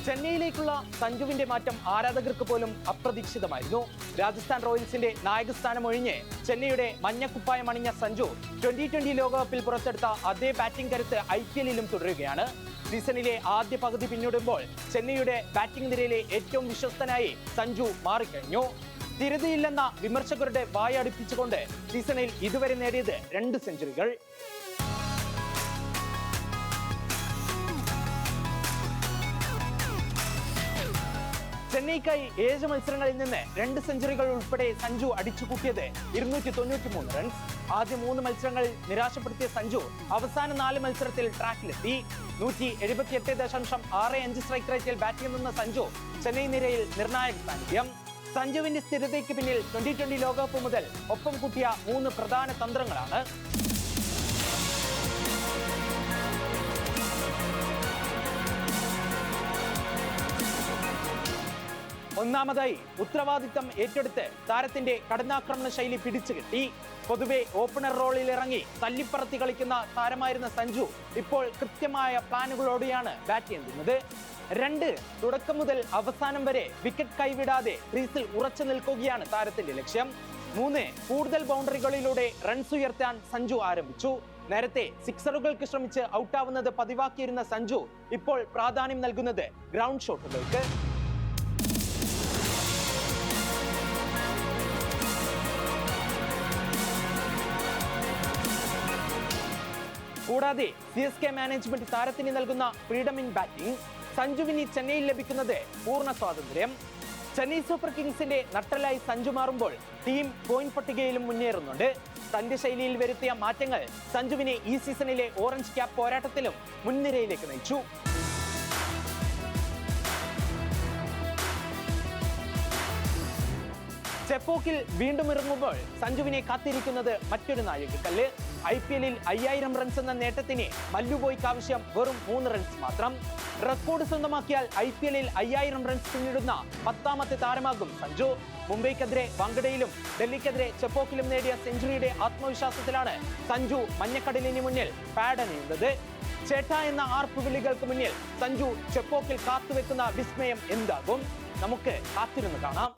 ചെന്നൈയിലേക്കുള്ള സഞ്ജുവിന്റെ മാറ്റം ആരാധകർക്ക് പോലും അപ്രതീക്ഷിതമായിരുന്നു. രാജസ്ഥാൻ റോയൽസിന്റെ നായകസ്ഥാനം ഒഴിഞ്ഞ് ചെന്നൈയുടെ മഞ്ഞക്കുപ്പായം അണിഞ്ഞ സഞ്ജു 2020 ലോകകപ്പിൽ പുറത്തെടുത്ത അതേ ബാറ്റിംഗ് കരുത്ത് IPL-ലും തുടരുകയാണ്. സീസണിലെ ആദ്യ പകുതി പിന്നിടുമ്പോൾ ചെന്നൈയുടെ ബാറ്റിംഗ് നിരയിലെ ഏറ്റവും വിശ്വസ്തനായി സഞ്ജു മാറിക്കഴിഞ്ഞു. സ്ഥിരതയില്ലെന്ന വിമർശകരുടെ വായടുപ്പിച്ചുകൊണ്ട് സീസണിൽ ഇതുവരെ നേടിയത് 2 സെഞ്ചുറികൾ. ചെന്നൈക്കായി 7 മത്സരങ്ങളിൽ നിന്ന് 2 സെഞ്ചുറികൾ ഉൾപ്പെടെ സഞ്ജു അടിച്ചുകൂട്ടിയത് 293 റൺസ്. ആദ്യ 3 മത്സരങ്ങളിൽ നിരാശപ്പെടുത്തിയ സഞ്ജു അവസാന 4 മത്സരത്തിൽ ട്രാക്കിലെത്തി. 178.65 സ്ട്രൈക്ക് റേറ്റിൽ ബാറ്റ് ചെയ്യുന്ന സഞ്ജു ചെന്നൈ നിരയിൽ നിർണായക സാന്നിധ്യം. സഞ്ജുവിന്റെ സ്ഥിരതയ്ക്ക് പിന്നിൽ 2020 ലോകകപ്പ് മുതൽ ഒപ്പം കൂട്ടിയ 3 പ്രധാന തന്ത്രങ്ങളാണ്. ഒന്നാമതായി ഉത്തരവാദിത്തം ഏറ്റെടുത്ത് താരത്തിന്റെ കടന്നാക്രമണ ശൈലി പിടിച്ചുകെട്ടി. പൊതുവെ ഓപ്പണർ റോളിൽ ഇറങ്ങി തല്ലിപ്പറത്തി കളിക്കുന്ന താരമായിരുന്ന സഞ്ജു ഇപ്പോൾ കൃത്യമായ പ്ലാനുകളോടെയാണ് ബാറ്റ് ചെയ്യുന്നത്. 2, തുടക്കം മുതൽ അവസാനം വരെ വിക്കറ്റ് കൈവിടാതെ ക്രീസിൽ ഉറച്ചു നിൽക്കുകയാണ് താരത്തിന്റെ ലക്ഷ്യം. 3, കൂടുതൽ ബൗണ്ടറികളിലൂടെ റൺസ് ഉയർത്താൻ സഞ്ജു ആരംഭിച്ചു. നേരത്തെ സിക്സറുകൾക്ക് ശ്രമിച്ച് ഔട്ടാവുന്നത് പതിവാക്കിയിരുന്ന സഞ്ജു ഇപ്പോൾ പ്രാധാന്യം നൽകുന്നത് ഗ്രൗണ്ട് ഷോട്ടുകൾക്ക്. കൂടാതെ CSK മാനേജ്മെന്റ് താരത്തിന് നൽകുന്ന ഫ്രീഡം ഇൻ ബാറ്റിംഗ്. സഞ്ജുവിന് ചെന്നൈയിൽ ലഭിക്കുന്നത് പൂർണ്ണ സ്വാതന്ത്ര്യം. ചെന്നൈ സൂപ്പർ കിങ്സിന്റെ നട്ടലായി സഞ്ജു മാറുമ്പോൾ ടീം പോയിന്റ് പട്ടികയിലും മുന്നേറുന്നുണ്ട്. തന്റെ ശൈലിയിൽ വരുത്തിയ മാറ്റങ്ങൾ സഞ്ജുവിനെ ഈ സീസണിലെ ഓറഞ്ച് ക്യാപ്പ് പോരാട്ടത്തിലും മുൻനിരയിലേക്ക് നയിച്ചു. ചെപ്പോക്കിൽ വീണ്ടും ഇറങ്ങുമ്പോൾ സഞ്ജുവിനെ കാത്തിരിക്കുന്നത് മറ്റൊരു നാഴികക്കല്ല്. IPL-ൽ 5000 റൺസ് എന്ന നേട്ടത്തിന് മല്ലുബോയ്ക്ക് ആവശ്യം വെറും 3 റൺസ് മാത്രം. റെക്കോർഡ് സ്വന്തമാക്കിയാൽ IPL-ൽ 5000 റൺസ് പിന്നിടുന്ന 10ാമത്തെ താരമാകും സഞ്ജു. മുംബൈക്കെതിരെ വാങ്കഡയിലും ഡൽഹിക്കെതിരെ ചെപ്പോക്കിലും നേടിയ സെഞ്ചുറിയുടെ ആത്മവിശ്വാസത്തിലാണ് സഞ്ജു മഞ്ഞക്കടലിന് മുന്നിൽ പാഡണിയുന്നത്. ചേട്ട എന്ന ആർപ്പ് വിളികൾക്ക് മുന്നിൽ സഞ്ജു ചെപ്പോക്കിൽ കാത്തുവെക്കുന്ന വിസ്മയം എന്താകും? നമുക്ക് കാത്തിരുന്ന് കാണാം.